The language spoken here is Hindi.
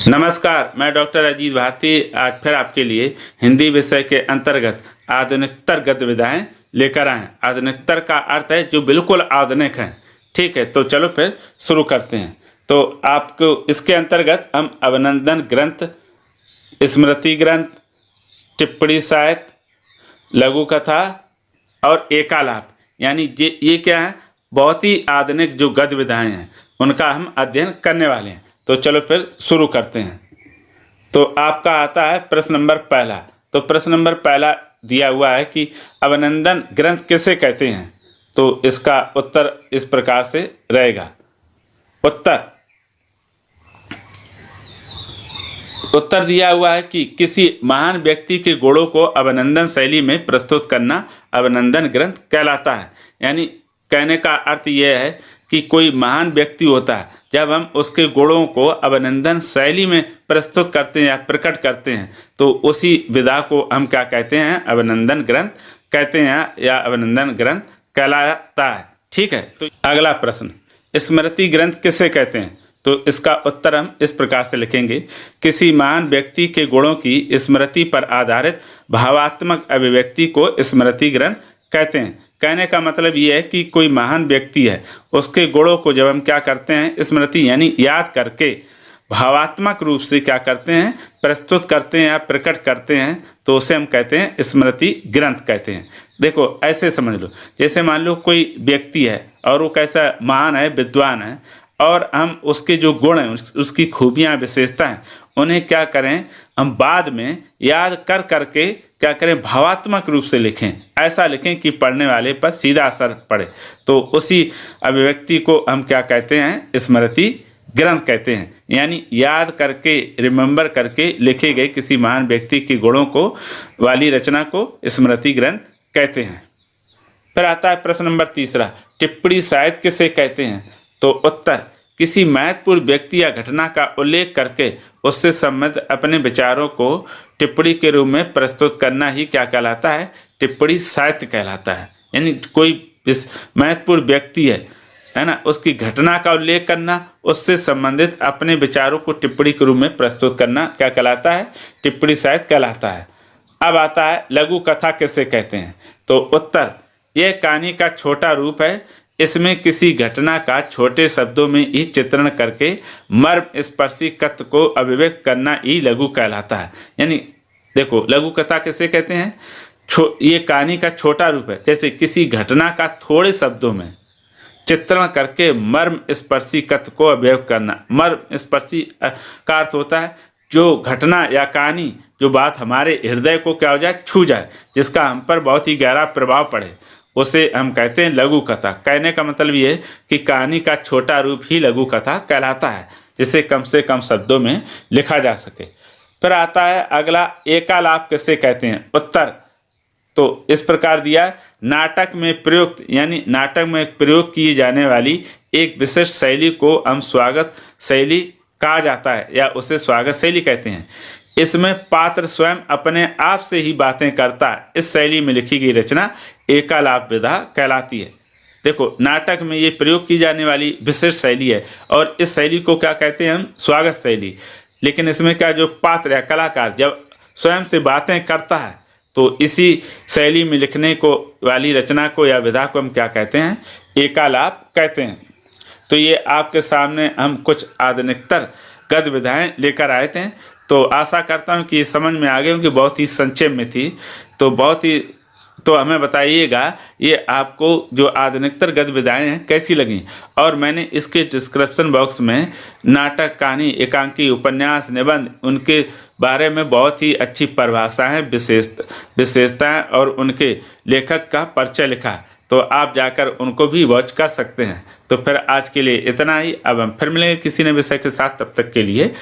नमस्कार, मैं डॉक्टर अजीत भारती आज फिर आपके लिए हिंदी विषय के अंतर्गत आधुनिकतर गद्य विधाएं लेकर आए। आधुनिकतर का अर्थ है जो बिल्कुल आधुनिक हैं। ठीक है, तो चलो फिर शुरू करते हैं। तो आपको इसके अंतर्गत हम अभिनंदन ग्रंथ, स्मृति ग्रंथ, टिप्पणी साहित्य, लघु कथा और एकालाप यानी ये क्या है, बहुत ही आधुनिक जो गद्य विधाएं हैं उनका हम अध्ययन करने वाले हैं। तो चलो फिर शुरू करते हैं। तो आपका आता है प्रश्न नंबर पहला। तो प्रश्न नंबर पहला दिया हुआ है कि अभिनंदन ग्रंथ किसे कहते हैं। तो इसका उत्तर इस प्रकार से रहेगा। उत्तर दिया हुआ है कि किसी महान व्यक्ति के गुणों को अभिनंदन शैली में प्रस्तुत करना अभिनंदन ग्रंथ कहलाता है। यानी कहने का अर्थ यह है कि कोई महान व्यक्ति होता है, जब हम उसके गुणों को अभिनंदन शैली में प्रस्तुत करते हैं या प्रकट करते हैं तो उसी विधा को हम क्या कहते हैं, अभिनंदन ग्रंथ कहते हैं या अभिनंदन ग्रंथ कहलाता है। ठीक है, तो अगला प्रश्न, स्मृति ग्रंथ किसे कहते हैं। तो इसका उत्तर हम इस प्रकार से लिखेंगे, किसी महान व्यक्ति के गुणों की स्मृति पर आधारित भावात्मक अभिव्यक्ति को स्मृति ग्रंथ कहते हैं। कहने का मतलब ये है कि कोई महान व्यक्ति है, उसके गुणों को जब हम क्या करते हैं, स्मृति यानी याद करके भावात्मक रूप से क्या करते हैं, प्रस्तुत करते हैं या प्रकट करते हैं, तो उसे हम कहते हैं स्मृति ग्रंथ कहते हैं। देखो ऐसे समझ लो, जैसे मान लो कोई व्यक्ति है और वो कैसा महान है, विद्वान है, और हम उसके जो गुण हैं, उसकी खूबियाँ विशेषता हैं, उन्हें क्या करें, हम बाद में याद कर करके क्या करें, भावात्मक रूप से लिखें। ऐसा लिखें कि पढ़ने वाले पर सीधा असर पड़े। तो उसी अभिव्यक्ति को हम क्या कहते हैं, स्मृति ग्रंथ कहते हैं। यानी याद करके, रिमेंबर करके लिखे गए किसी महान व्यक्ति के गुणों को वाली रचना को स्मृति ग्रंथ कहते हैं। फिर आता है प्रश्न नंबर तीसरा, टिप्पणी साहित्य किसे कहते हैं। तो उत्तर, किसी महत्वपूर्ण व्यक्ति या घटना का उल्लेख करके उससे संबंधित अपने विचारों को टिप्पणी के रूप में प्रस्तुत करना ही क्या कहलाता है, टिप्पणी साहित्य कहलाता है। यानी कोई महत्वपूर्ण व्यक्ति है ना, उसकी घटना का उल्लेख करना, उससे संबंधित अपने विचारों को टिप्पणी के रूप में प्रस्तुत करना क्या कहलाता है, टिप्पणी साहित्य कहलाता है। अब आता है लघु कथा किसे कहते हैं। तो उत्तर, यह कहानी का छोटा रूप है। इसमें किसी घटना का छोटे शब्दों में ही चित्रण करके मर्म स्पर्शी तत्व को अभिव्यक्त करना ही लघु कहलाता है। यानी देखो, लघु कथा किसे कहते हैं, ये कहानी का छोटा रूप है। जैसे किसी घटना का थोड़े शब्दों में चित्रण करके मर्म स्पर्शी तत्व को अभिव्यक्त करना। मर्म स्पर्शी का अर्थ होता है जो घटना या कहानी, जो बात हमारे हृदय को क्या हो जाए, छू जाए, जिसका हम पर बहुत ही गहरा प्रभाव पड़े, उसे हम कहते हैं लघु कथा। कहने का मतलब ये है कि कहानी का छोटा रूप ही लघु कथा कहलाता है, जिसे कम से कम शब्दों में लिखा जा सके। फिर आता है अगला, एकालाप किसे कहते हैं। उत्तर तो इस प्रकार दिया, नाटक में प्रयुक्त यानी नाटक में प्रयोग की जाने वाली एक विशेष शैली को हम स्वागत शैली कहा जाता है या उसे स्वागत शैली कहते हैं। इसमें पात्र स्वयं अपने आप से ही बातें करता है। इस शैली में लिखी गई रचना एकालाप विधा कहलाती है। देखो, नाटक में ये प्रयोग की जाने वाली विशेष शैली है और इस शैली को क्या कहते हैं हम, स्वागत शैली। लेकिन इसमें क्या, जो पात्र या कलाकार जब स्वयं से बातें करता है तो इसी शैली में लिखने को वाली रचना को या विधा को हम क्या कहते हैं, एकालाप कहते हैं। तो ये आपके सामने हम कुछ आधुनिकतर गद्य विधाएं लेकर आए थे। तो आशा करता हूँ कि ये समझ में आ गए होंगे, बहुत ही संक्षेप में थी। तो हमें बताइएगा ये आपको जो आधुनिकतर गद्य विधाएं हैं कैसी लगी। और मैंने इसके डिस्क्रिप्शन बॉक्स में नाटक, कहानी, एकांकी, उपन्यास, निबंध, उनके बारे में बहुत ही अच्छी परिभाषाएँ, विशेषताएँ और उनके लेखक का परिचय लिखा। तो आप जाकर उनको भी वॉच कर सकते हैं। तो फिर आज के लिए इतना ही। अब हम फिर मिलेंगे किसी नए विषय के साथ। तब तक के लिए